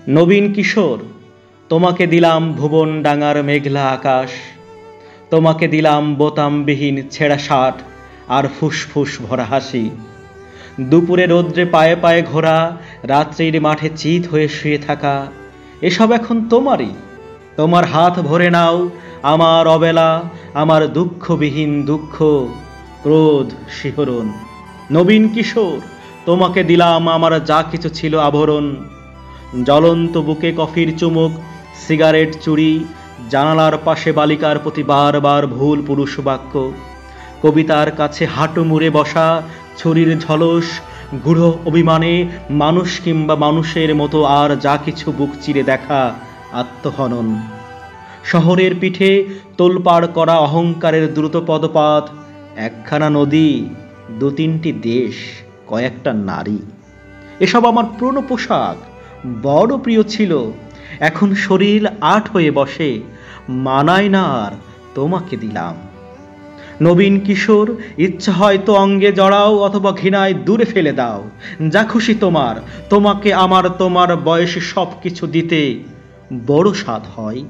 নবীন কিশোর, তোমাকে দিলাম ভুবন ডাঙার মেঘলা আকাশ, তোমাকে দিলাম বোতামবিহীন ছেঁড়া শার্ট আর ফুসফুস ভরা হাসি। দুপুরে রৌদ্রে পায়ে পায়ে ঘোরা, রাত্রির মাঠে চিত হয়ে শুয়ে থাকা, এসব এখন তোমারই। তোমার হাত ভরে নাও আমার অবেলা, আমার দুঃখবিহীন দুঃখ, ক্রোধ, শিহরণ। নবীন কিশোর, তোমাকে দিলাম আমার যা কিছু ছিল আভরণ, জ্বলন্ত বুকে কফির চুমুক, সিগারেট চুরি, জানালার পাশে বালিকার প্রতি বারবার ভুল পুরুষ বাক্য, কবিতার কাছে হাঁটু মুড়ে বসা, ছুরির ঝলস, গূঢ় অভিমানে মানুষ কিংবা মানুষের মতো আর যা কিছু বুক চিরে দেখা, আত্মহনন। শহরের পিঠে তোলপাড় করা অহংকারের দ্রুত পদপাত, একখানা নদী, দু তিনটি দেশ, কয়েকটা নারী। এসব আমার পুরনো পোশাক, বড় প্রিয় ছিল, এখন শরীর আট হয়ে বসে, মানায় না আর, তোমাকে দিলাম। নবীন কিশোর, ইচ্ছা হয়তো অঙ্গে জড়াও অথবা ঘৃণায় দূরে ফেলে দাও, যা খুশি তোমার। তোমাকে আমার তোমার বয়সে সব কিছু দিতে বড় স্বাদ হয়।